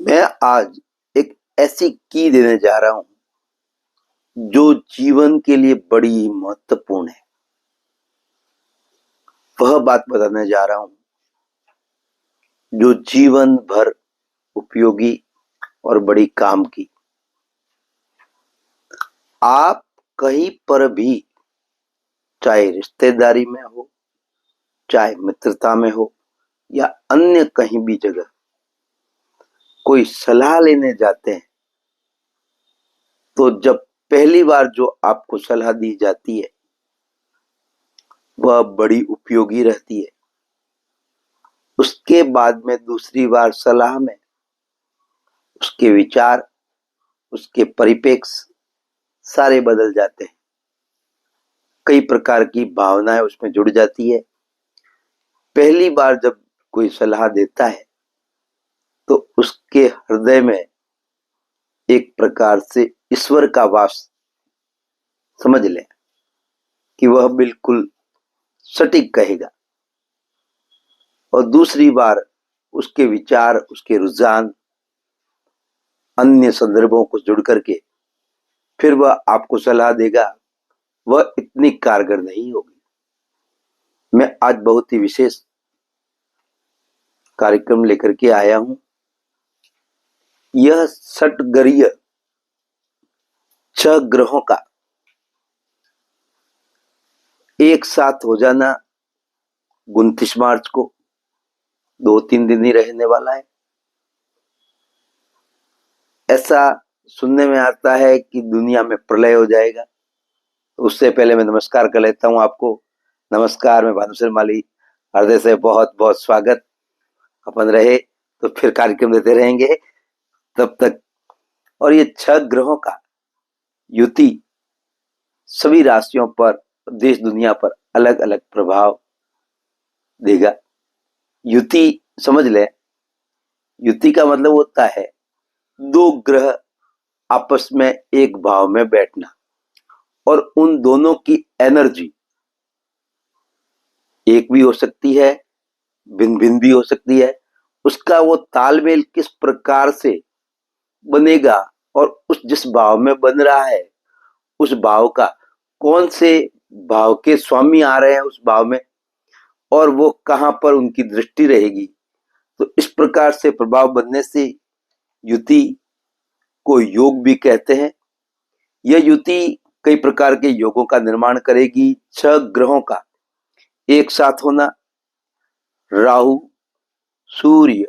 मैं आज एक ऐसी की देने जा रहा हूं जो जीवन के लिए बड़ी महत्वपूर्ण है। वह बात बताने जा रहा हूं जो जीवन भर उपयोगी और बड़ी काम की। आप कहीं पर भी, चाहे रिश्तेदारी में हो, चाहे मित्रता में हो, या अन्य कहीं भी जगह कोई सलाह लेने जाते हैं, तो जब पहली बार जो आपको सलाह दी जाती है वह बड़ी उपयोगी रहती है। उसके बाद में दूसरी बार सलाह में उसके विचार, उसके परिप्रेक्ष्य सारे बदल जाते हैं। कई प्रकार की भावनाएं उसमें जुड़ जाती है। पहली बार जब कोई सलाह देता है तो उसके हृदय में एक प्रकार से ईश्वर का वास समझ लें कि वह बिल्कुल सटीक कहेगा। और दूसरी बार उसके विचार, उसके रुझान अन्य संदर्भों को जुड़ करके फिर वह आपको सलाह देगा, वह इतनी कारगर नहीं होगी। मैं आज बहुत ही विशेष कार्यक्रम लेकर के आया हूं। यह षटग्रहीय 6 ग्रहों का एक साथ हो जाना 29 मार्च को 2-3 दिन ही रहने वाला है। ऐसा सुनने में आता है कि दुनिया में प्रलय हो जाएगा। तो उससे पहले मैं नमस्कार कर लेता हूं आपको। नमस्कार, मैं भानुशर माली, हृदय से बहुत बहुत स्वागत। अपन रहे तो फिर कार्यक्रम देते रहेंगे तब तक। और ये 6 ग्रहों का युति सभी राशियों पर, देश दुनिया पर अलग अलग प्रभाव देगा। युति समझ ले, युति का मतलब होता है 2 ग्रह आपस में एक भाव में बैठना और उन दोनों की एनर्जी एक भी हो सकती है, भिन्न भिन्न भी हो सकती है। उसका वो तालमेल किस प्रकार से बनेगा और उस जिस भाव में बन रहा है उस भाव का कौन से भाव के स्वामी आ रहे हैं उस भाव में, और वो कहां पर उनकी दृष्टि रहेगी। तो इस प्रकार से प्रभाव बनने से युति को योग भी कहते हैं। यह युति कई प्रकार के योगों का निर्माण करेगी। 6 ग्रहों का एक साथ होना, राहु, सूर्य,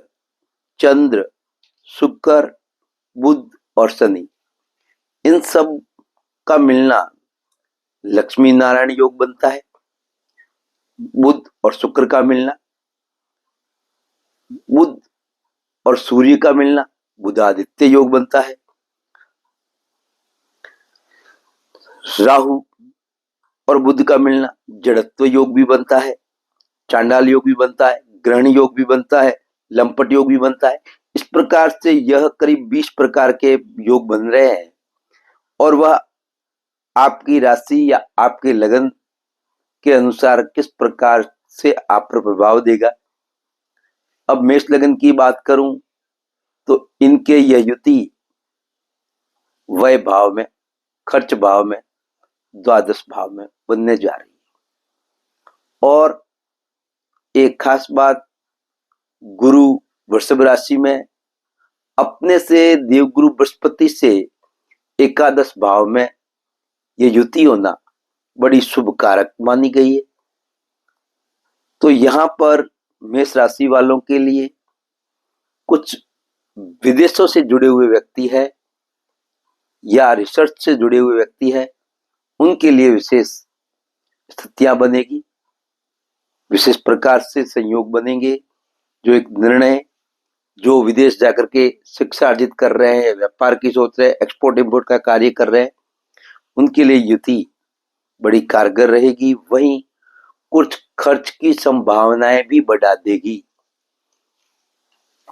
चंद्र, शुक्र, बुध और शनि, इन सब का मिलना लक्ष्मी नारायण योग बनता है। बुध और शुक्र का मिलना, बुध और सूर्य का मिलना बुधादित्य योग बनता है। राहु और बुध का मिलना जड़त्व योग भी बनता है, चांडाल योग भी बनता है, ग्रहण योग भी बनता है, लंपट योग भी बनता है। इस प्रकार से यह करीब 20 प्रकार के योग बन रहे हैं और वह आपकी राशि या आपके लगन के अनुसार किस प्रकार से आप पर प्रभाव देगा। अब मेष लगन की बात करूं तो इनके यह युति व्यय भाव में, खर्च भाव में, द्वादश भाव में बनने जा रही है। और एक खास बात, गुरु वृषभ राशि में अपने से देवगुरु बृहस्पति से एकादश भाव में ये युति होना बड़ी शुभ कारक मानी गई है। तो यहां पर मेष राशि वालों के लिए कुछ विदेशों से जुड़े हुए व्यक्ति है या रिसर्च से जुड़े हुए व्यक्ति है, उनके लिए विशेष स्थितियां बनेगी, विशेष प्रकार से संयोग बनेंगे। जो एक निर्णय, जो विदेश जाकर के शिक्षा अर्जित कर रहे हैं, व्यापार की सोच रहे हैं, एक्सपोर्ट इंपोर्ट का कार्य कर रहे हैं, उनके लिए युति बड़ी कारगर रहेगी। वहीं कुछ खर्च की संभावनाएं भी बढ़ा देगी।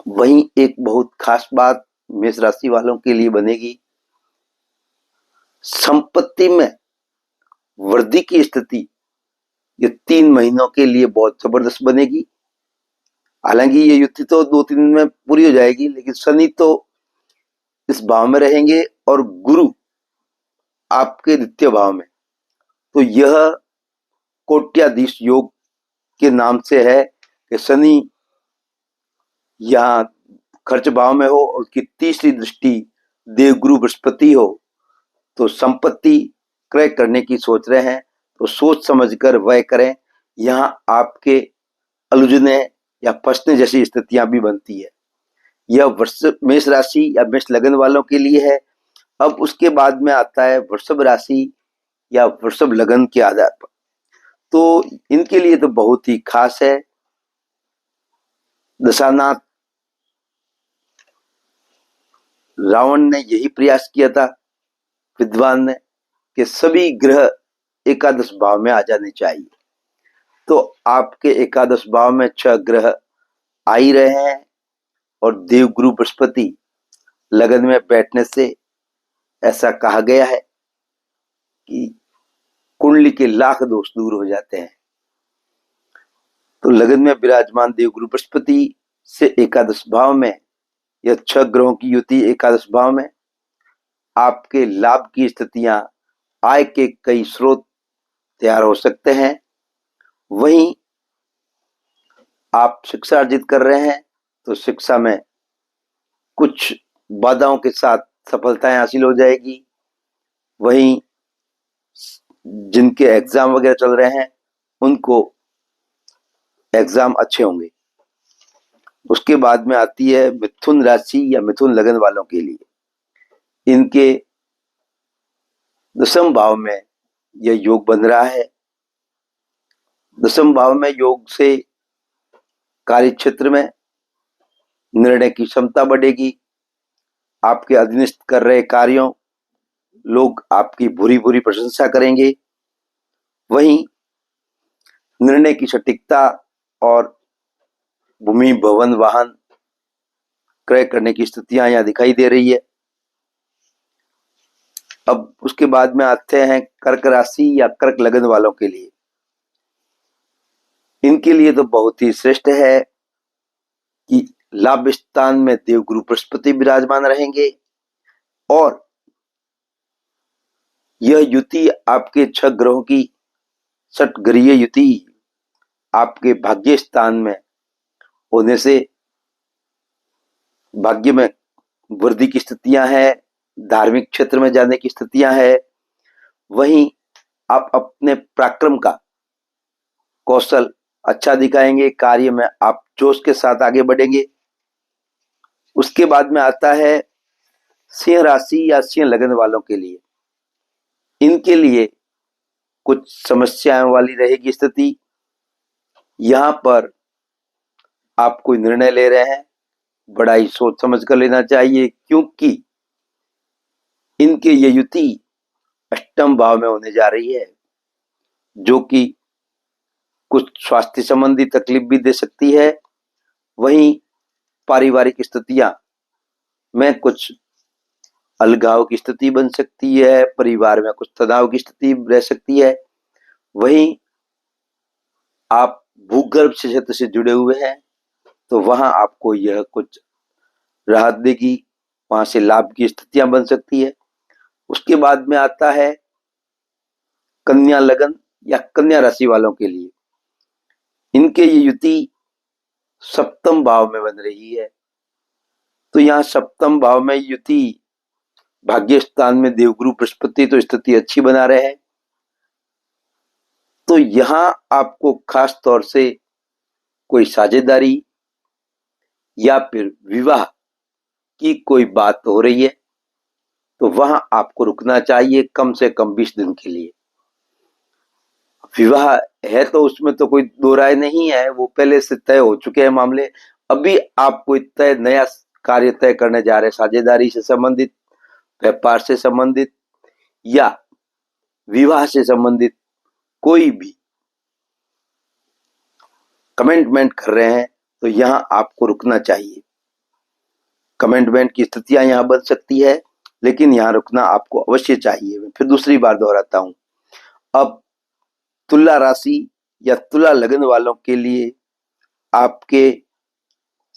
वहीं एक बहुत खास बात मेष राशि वालों के लिए बनेगी, संपत्ति में वृद्धि की स्थिति ये 3 महीनों के लिए बहुत जबरदस्त बनेगी। हालांकि ये युति तो 2-3 दिन में पूरी हो जाएगी, लेकिन शनि तो इस भाव में रहेंगे और गुरु आपके द्वितीय भाव में। तो यह कोट्याधीश योग के नाम से है कि शनि यहाँ खर्च भाव में हो और उसकी तीसरी दृष्टि देवगुरु बृहस्पति हो, तो संपत्ति क्रय करने की सोच रहे हैं तो सोच समझकर व्यय करें। यहाँ आपके अलझने या फंसने जैसी स्थितियां भी बनती है। यह मेष राशि या मेष लगन वालों के लिए है। अब उसके बाद में आता है वृषभ राशि या वृषभ लगन के आधार पर, तो इनके लिए तो बहुत ही खास है। दशानाथ रावण ने यही प्रयास किया था विद्वान ने कि सभी ग्रह एकादश भाव में आ जाने चाहिए। तो आपके एकादश भाव में 6 ग्रह आ ही रहे हैं और देवगुरु बृहस्पति लगन में बैठने से ऐसा कहा गया है कि कुंडली के लाख दोष दूर हो जाते हैं। तो लगन में विराजमान देवगुरु बृहस्पति से एकादश भाव में यह 6 ग्रहों की युति एकादश भाव में आपके लाभ की स्थितियां, आय के कई स्रोत तैयार हो सकते हैं। वहीं आप शिक्षा अर्जित कर रहे हैं तो शिक्षा में कुछ बाधाओं के साथ सफलताएं हासिल हो जाएगी। वहीं जिनके एग्जाम वगैरह चल रहे हैं उनको एग्जाम अच्छे होंगे। उसके बाद में आती है मिथुन राशि या मिथुन लगन वालों के लिए। इनके दशम भाव में यह योग बन रहा है। दशम भाव में योग से कार्य क्षेत्र में निर्णय की क्षमता बढ़ेगी। आपके अधीनस्थ कर रहे कार्यों लोग आपकी बुरी बुरी प्रशंसा करेंगे। वहीं निर्णय की सटीकता और भूमि भवन वाहन क्रय करने की स्थितियां यहां दिखाई दे रही है। अब उसके बाद में आते हैं कर्क राशि या कर्क लगन वालों के लिए। इनके लिए तो बहुत ही श्रेष्ठ है कि लाभ स्थान में देवगुरु बृहस्पति विराजमान रहेंगे और यह युति आपके 6 ग्रहों की षटग्रहीय युति आपके भाग्य स्थान में होने से भाग्य में वृद्धि की स्थितियां हैं, धार्मिक क्षेत्र में जाने की स्थितियां हैं। वहीं आप अपने पराक्रम का कौशल अच्छा दिखाएंगे, कार्य में आप जोश के साथ आगे बढ़ेंगे। उसके बाद में आता है सिंह राशि या सिंह लगन वालों के लिए। इनके लिए कुछ समस्याएं वाली रहेगी स्थिति। यहां पर आप कोई निर्णय ले रहे हैं, बड़ा ही सोच समझ कर लेना चाहिए, क्योंकि इनके ये युति अष्टम भाव में होने जा रही है, जो कि कुछ स्वास्थ्य संबंधी तकलीफ भी दे सकती है। वहीं पारिवारिक स्थितियां में कुछ अलगाव की स्थिति बन सकती है, परिवार में कुछ तनाव की स्थिति रह सकती है। वहीं आप भूगर्भ क्षेत्र से जुड़े हुए हैं तो वहां आपको यह कुछ राहत देगी, वहां से लाभ की स्थितियां बन सकती है। उसके बाद में आता है कन्या लगन या कन्या राशि वालों के लिए। इनके ये युति सप्तम भाव में बन रही है। तो यहाँ सप्तम भाव में युति भाग्य स्थान में देवगुरु बृहस्पति तो स्थिति अच्छी बना रहे हैं। तो यहां आपको खास तौर से कोई साझेदारी या फिर विवाह की कोई बात हो रही है तो वहां आपको रुकना चाहिए कम से कम 20 दिन के लिए। विवाह है तो उसमें तो कोई दो राय नहीं है, वो पहले से तय हो चुके हैं मामले। अभी आप कोई तय नया कार्य तय करने जा रहे हैं, साझेदारी से संबंधित, व्यापार से संबंधित या विवाह से संबंधित कोई भी कमिटमेंट कर रहे हैं तो यहां आपको रुकना चाहिए। कमिटमेंट की स्थितियां यहां बन सकती है, लेकिन यहां रुकना आपको अवश्य चाहिए। मैं फिर दूसरी बार दोहराता हूं। अब तुला राशि या तुला लगन वालों के लिए आपके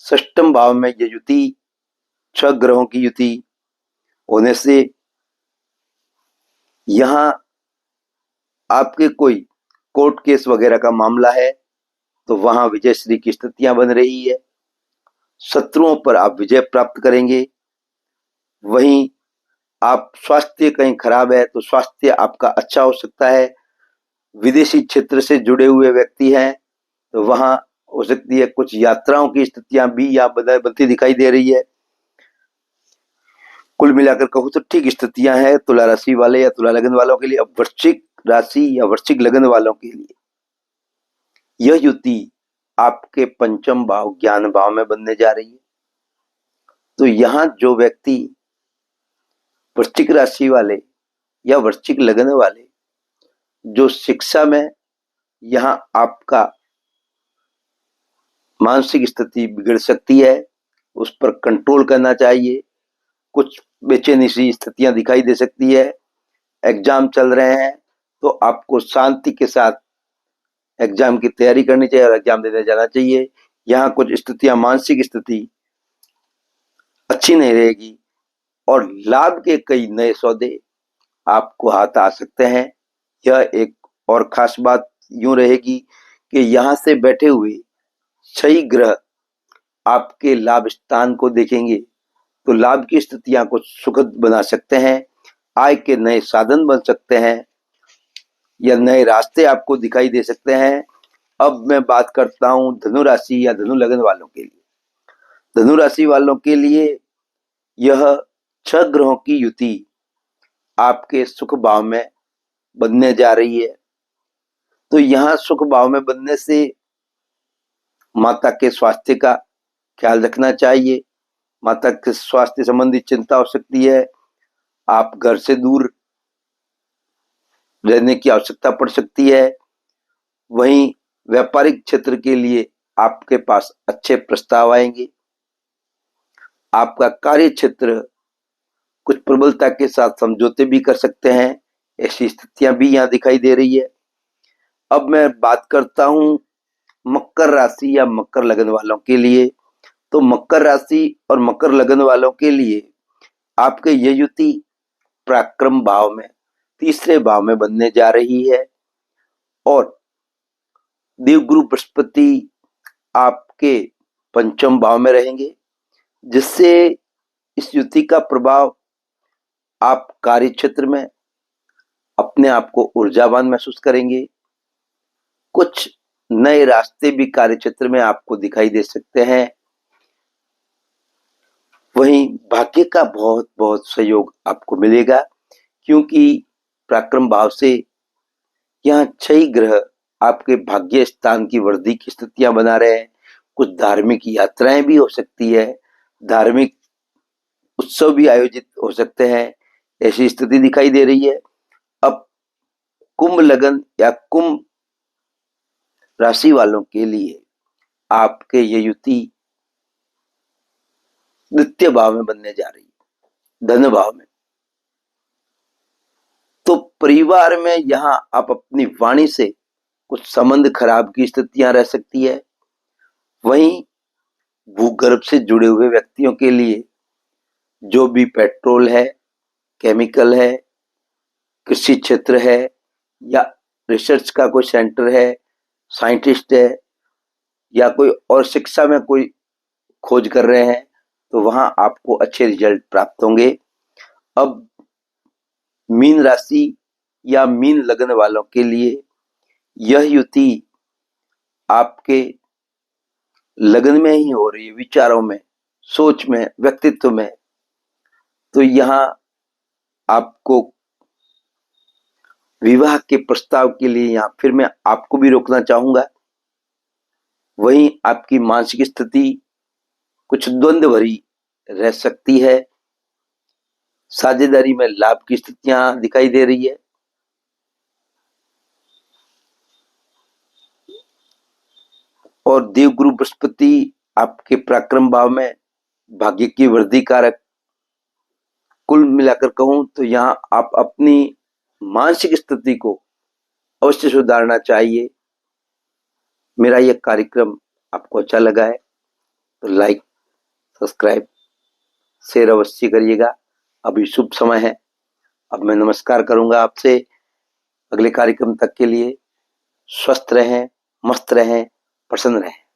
षष्ठम भाव में ये युति 6 ग्रहों की युति होने से यहां आपके कोई कोर्ट केस वगैरह का मामला है तो वहां विजयश्री की स्थितियां बन रही है। शत्रुओं पर आप विजय प्राप्त करेंगे। वहीं आप स्वास्थ्य कहीं खराब है तो स्वास्थ्य आपका अच्छा हो सकता है। विदेशी क्षेत्र से जुड़े हुए व्यक्ति हैं तो वहां हो सकती है कुछ यात्राओं की स्थितियां भी यहाँ बनती दिखाई दे रही है। कुल मिलाकर कहूं तो ठीक स्थितियां हैं तुला राशि वाले या तुला लगन वालों के लिए। अब वृश्चिक राशि या वृश्चिक लगन वालों के लिए यह युति आपके पंचम भाव ज्ञान भाव में बनने जा रही है। तो यहां जो व्यक्ति वृश्चिक राशि वाले या वृश्चिक लगन वाले जो शिक्षा में यहां आपका मानसिक स्थिति बिगड़ सकती है, उस पर कंट्रोल करना चाहिए। कुछ बेचैनी सी स्थितियां दिखाई दे सकती है। एग्जाम चल रहे हैं तो आपको शांति के साथ एग्जाम की तैयारी करनी चाहिए और एग्जाम देने जाना चाहिए। यहाँ कुछ स्थितियां मानसिक स्थिति अच्छी नहीं रहेगी और लाभ के कई नए सौदे आपको हाथ आ सकते हैं। यह एक और खास बात यूं रहेगी कि यहाँ से बैठे हुए 6 ग्रह आपके लाभ स्थान को देखेंगे तो लाभ की स्थितियां को सुखद बना सकते हैं। आय के नए साधन बन सकते हैं या नए रास्ते आपको दिखाई दे सकते हैं। अब मैं बात करता हूं धनु राशि या धनु लगन वालों के लिए। धनु राशि वालों के लिए यह 6 ग्रहों की युति आपके सुख भाव में बनने जा रही है। तो यहां सुख भाव में बनने से माता के स्वास्थ्य का ख्याल रखना चाहिए। माता के स्वास्थ्य संबंधी चिंता हो सकती है। आप घर से दूर रहने की आवश्यकता पड़ सकती है। वहीं व्यापारिक क्षेत्र के लिए आपके पास अच्छे प्रस्ताव आएंगे। आपका कार्य क्षेत्र कुछ प्रबलता के साथ समझौते भी कर सकते हैं। ऐसी स्थितियां भी यहाँ दिखाई दे रही है। अब मैं बात करता हूं मकर राशि या मकर लगन वालों के लिए। तो मकर राशि और मकर लगन वालों के लिए आपके ये युति पराक्रम भाव में तीसरे भाव में बनने जा रही है और देवगुरु बृहस्पति आपके पंचम भाव में रहेंगे, जिससे इस युति का प्रभाव आप कार्य क्षेत्र में अपने आप को ऊर्जावान महसूस करेंगे। कुछ नए रास्ते भी कार्य क्षेत्र में आपको दिखाई दे सकते हैं। वहीं भाग्य का बहुत बहुत सहयोग आपको मिलेगा क्योंकि पराक्रम भाव से यहाँ 6 ग्रह आपके भाग्य स्थान की वृद्धि की स्थितियां बना रहे हैं। कुछ धार्मिक यात्राएं भी हो सकती है। धार्मिक उत्सव भी आयोजित हो सकते हैं। ऐसी स्थिति दिखाई दे रही है। अब कुंभ लगन या कुंभ राशि वालों के लिए आपके ये युति द्वितीय भाव में बनने जा रही है, धन भाव में। तो परिवार में यहां आप अपनी वाणी से कुछ संबंध खराब की स्थितियां रह सकती है। वहीं भूगर्भ से जुड़े हुए व्यक्तियों के लिए जो भी पेट्रोल है, केमिकल है, कृषि क्षेत्र है या रिसर्च का कोई सेंटर है, साइंटिस्ट है या कोई और शिक्षा में कोई खोज कर रहे हैं तो वहां आपको अच्छे रिजल्ट प्राप्त होंगे। अब मीन राशि या मीन लगन वालों के लिए यह युति आपके लगन में ही हो रही है, विचारों में, सोच में, व्यक्तित्व में। तो यहां आपको विवाह के प्रस्ताव के लिए यहां फिर मैं आपको भी रोकना चाहूंगा। वहीं आपकी मानसिक स्थिति कुछ द्वंद्व भरी रह सकती है। साझेदारी में लाभ की स्थितियां दिखाई दे रही है। और देवगुरु बृहस्पति आपके पराक्रम भाव में भाग्य की वृद्धि कारक। कुल मिलाकर कहूं तो यहाँ आप अपनी मानसिक स्थिति को अवश्य सुधारना चाहिए। मेरा यह कार्यक्रम आपको अच्छा लगा है तो लाइक, सब्सक्राइब, शेयर अवश्य करिएगा। अभी शुभ समय है। अब मैं नमस्कार करूंगा आपसे। अगले कार्यक्रम तक के लिए स्वस्थ रहें, मस्त रहें, प्रसन्न रहें।